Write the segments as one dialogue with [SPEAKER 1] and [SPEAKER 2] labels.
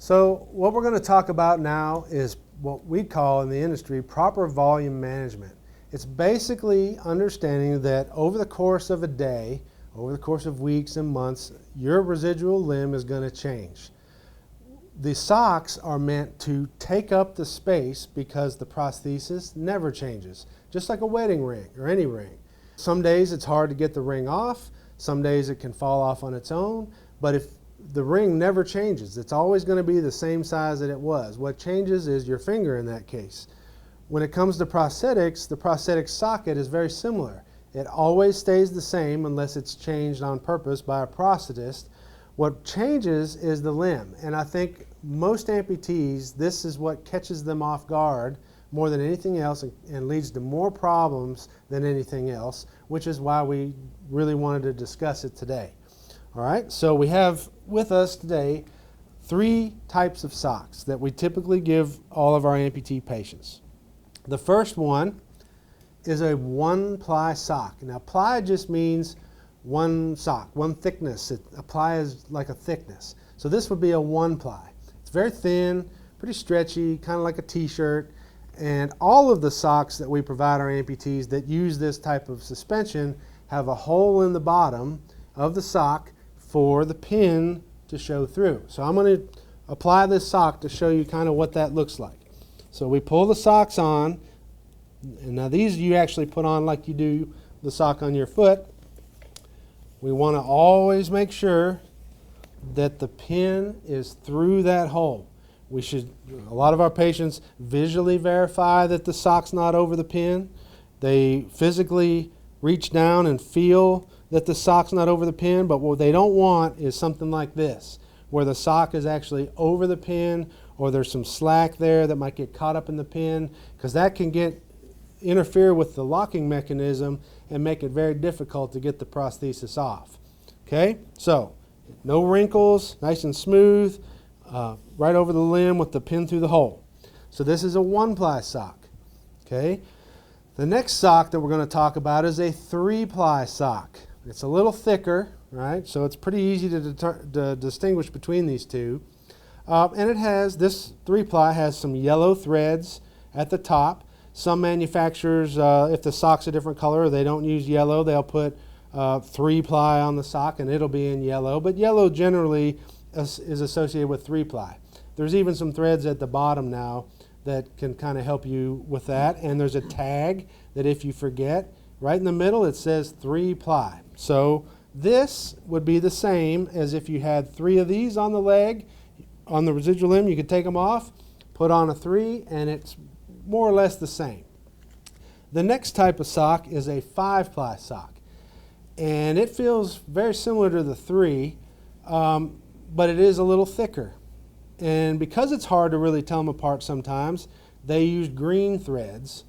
[SPEAKER 1] So what we're going to talk about now is what we call in the industry proper volume management. It's basically understanding that over the course of a day, over the course of weeks and months, your residual limb is going to change. The socks are meant to take up the space because the prosthesis never changes, just like a wedding ring or any ring. Some days it's hard to get the ring off, some days it can fall off on its own, but if the ring never changes, it's always going to be the same size that it was. What changes is your finger in that case. When it comes to prosthetics, the prosthetic socket is very similar. It always stays the same unless it's changed on purpose by a prosthetist. What changes is the limb, and I think most amputees, this is what catches them off guard more than anything else and leads to more problems than anything else, which is why we really wanted to discuss it today. All right, so we have with us today 3 types of socks that we typically give all of our amputee patients. The first one is a 1-ply sock. Now, ply just means one sock, one thickness. A ply is like a thickness. So this would be a 1-ply. It's very thin, pretty stretchy, kind of like a t-shirt. And all of the socks that we provide our amputees that use this type of suspension have a hole in the bottom of the sock for the pin to show through. So I'm going to apply this sock to show you kind of what that looks like. So we pull the socks on, and now these you actually put on like you do the sock on your foot. We want to always make sure that the pin is through that hole. A lot of our patients visually verify that the sock's not over the pin. They physically reach down and feel that the sock's not over the pin, but what they don't want is something like this, where the sock is actually over the pin or there's some slack there that might get caught up in the pin, because that can interfere with the locking mechanism and make it very difficult to get the prosthesis off. Okay, so no wrinkles, nice and smooth, right over the limb with the pin through the hole. So this is a 1-ply sock. Okay, the next sock that we're going to talk about is a 3-ply sock. It's a little thicker, right? So it's pretty easy to distinguish between these two. And it has, this 3-ply has some yellow threads at the top. Some manufacturers, if the sock's a different color, they don't use yellow. They'll put 3-ply on the sock and it'll be in yellow. But yellow generally is associated with 3-ply. There's even some threads at the bottom now that can kind of help you with that. And there's a tag that if you forget, right in the middle it says 3-ply. So this would be the same as if you had 3 of these on the leg, on the residual limb. You could take them off, put on a 3, and it's more or less the same. The next type of sock is a 5-ply sock, and it feels very similar to the 3, but it is a little thicker. And because it's hard to really tell them apart sometimes, they use green threads.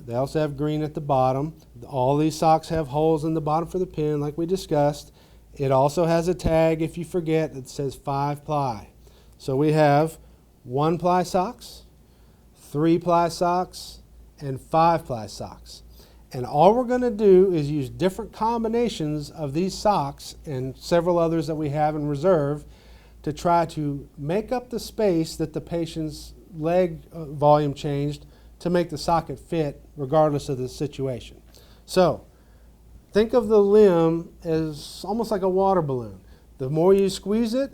[SPEAKER 1] They also have green at the bottom. All these socks have holes in the bottom for the pin like we discussed. It also has a tag, if you forget, that says 5-ply. So we have 1-ply socks, 3-ply socks, and 5-ply socks. And all we're going to do is use different combinations of these socks and several others that we have in reserve to try to make up the space that the patient's leg volume changed to make the socket fit regardless of the situation. So think of the limb as almost like a water balloon. The more you squeeze it,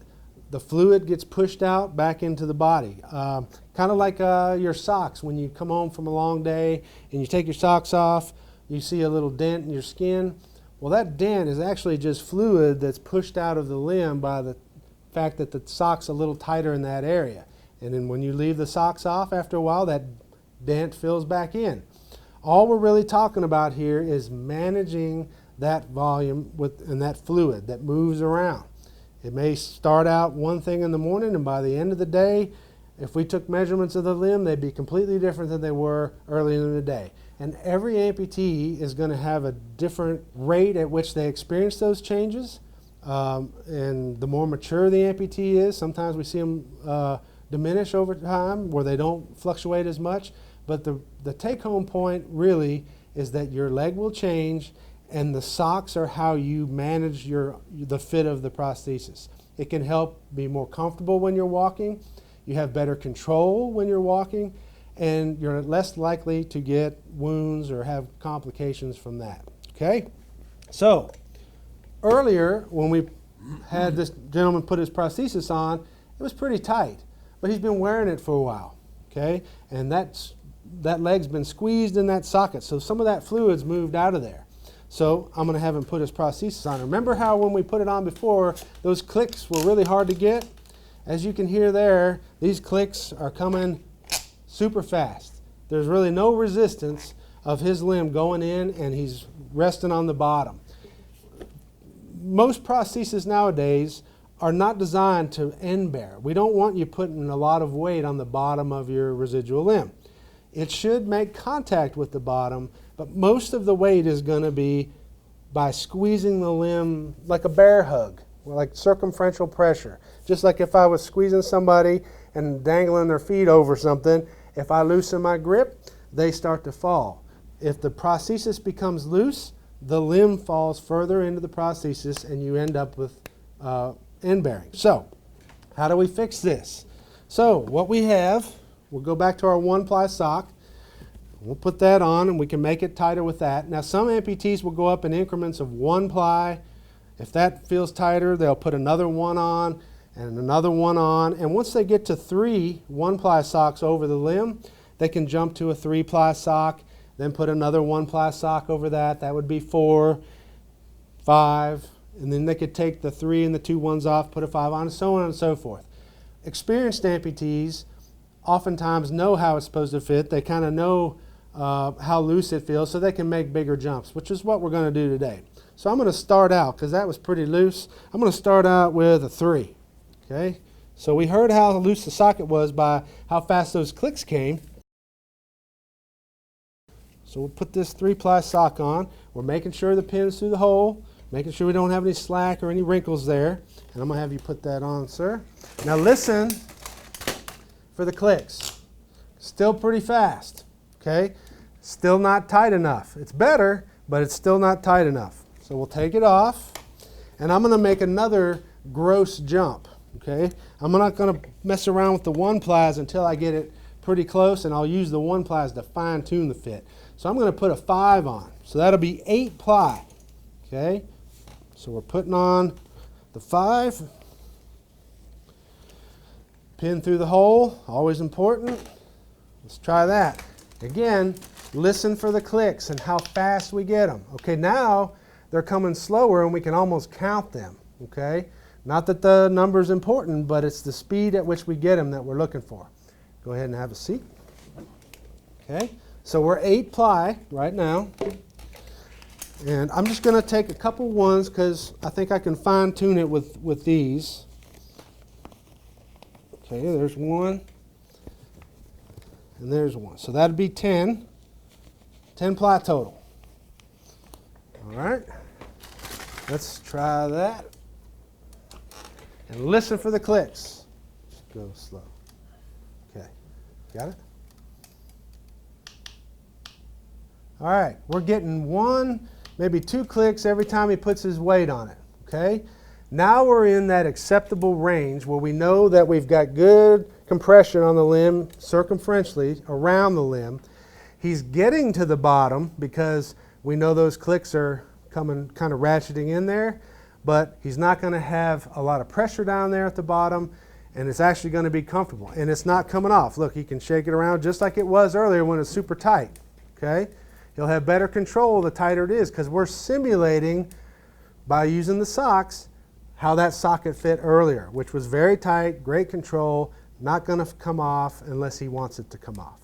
[SPEAKER 1] the fluid gets pushed out back into the body. Kind of like your socks. When you come home from a long day and you take your socks off, you see a little dent in your skin. Well, that dent is actually just fluid that's pushed out of the limb by the fact that the sock's a little tighter in that area. And then when you leave the socks off after a while, that dent fills back in. All we're really talking about here is managing that volume and that fluid that moves around. It may start out one thing in the morning, and by the end of the day, if we took measurements of the limb, they'd be completely different than they were early in the day. And every amputee is going to have a different rate at which they experience those changes. And the more mature the amputee is, sometimes we see them diminish over time where they don't fluctuate as much. But the take-home point really is that your leg will change, and the socks are how you manage the fit of the prosthesis. It can help be more comfortable when you're walking. You have better control when you're walking, and you're less likely to get wounds or have complications from that. Okay? So, earlier when we had this gentleman put his prosthesis on, it was pretty tight, but he's been wearing it for a while. Okay? And that leg's been squeezed in that socket, so some of that fluid's moved out of there. So I'm going to have him put his prosthesis on. Remember how when we put it on before, those clicks were really hard to get? As you can hear there, these clicks are coming super fast. There's really no resistance of his limb going in, and he's resting on the bottom. Most prostheses nowadays are not designed to end bear. We don't want you putting a lot of weight on the bottom of your residual limb. It should make contact with the bottom, but most of the weight is going to be by squeezing the limb like a bear hug, like circumferential pressure. Just like if I was squeezing somebody and dangling their feet over something, if I loosen my grip, they start to fall. If the prosthesis becomes loose, the limb falls further into the prosthesis and you end up with end bearing. So, how do we fix this? So, what we have, we'll go back to our 1-ply sock. We'll put that on and we can make it tighter with that. Now some amputees will go up in increments of 1 ply. If that feels tighter, they'll put another one on and another one on. And once they get to 3 1-ply socks over the limb, they can jump to a 3-ply sock, then put another 1-ply sock over that. That would be 4, 5, and then they could take the 3 and the 2 ones off, put a 5 on, and so on and so forth. Experienced amputees oftentimes know how it's supposed to fit. They kind of know how loose it feels, so they can make bigger jumps, which is what we're going to do today. So I'm going to start out, because that was pretty loose, I'm going to start out with a 3. Okay? So we heard how loose the socket was by how fast those clicks came. So we'll put this 3-ply sock on. We're making sure the pin's through the hole, making sure we don't have any slack or any wrinkles there. And I'm going to have you put that on, sir. Now listen for the clicks. Still pretty fast. Okay? Still not tight enough. It's better, but it's still not tight enough. So we'll take it off, and I'm going to make another gross jump. Okay? I'm not going to mess around with the 1-plies until I get it pretty close, and I'll use the 1-plies to fine-tune the fit. So I'm going to put a 5 on. So that'll be 8-ply. Okay? So we're putting on the 5. Pin through the hole, always important. Let's try that. Again, listen for the clicks and how fast we get them. Okay, now they're coming slower and we can almost count them. Okay? Not that the number is important, but it's the speed at which we get them that we're looking for. Go ahead and have a seat. Okay, so we're 8-ply right now. And I'm just going to take a couple ones because I think I can fine tune it with these. Okay, there's 1. And there's 1. So that'd be 10. 10-ply total. All right. Let's try that. And listen for the clicks. Just go slow. Okay. Got it? All right. We're getting 1, maybe 2 clicks every time he puts his weight on it. Okay? Now we're in that acceptable range where we know that we've got good compression on the limb circumferentially around the limb. He's getting to the bottom because we know those clicks are coming kind of ratcheting in there, but he's not going to have a lot of pressure down there at the bottom, and it's actually going to be comfortable. And it's not coming off. Look, he can shake it around just like it was earlier when it's super tight. Okay? He'll have better control the tighter it is because we're simulating by using the socks how that socket fit earlier, which was very tight, great control, not going to come off unless he wants it to come off.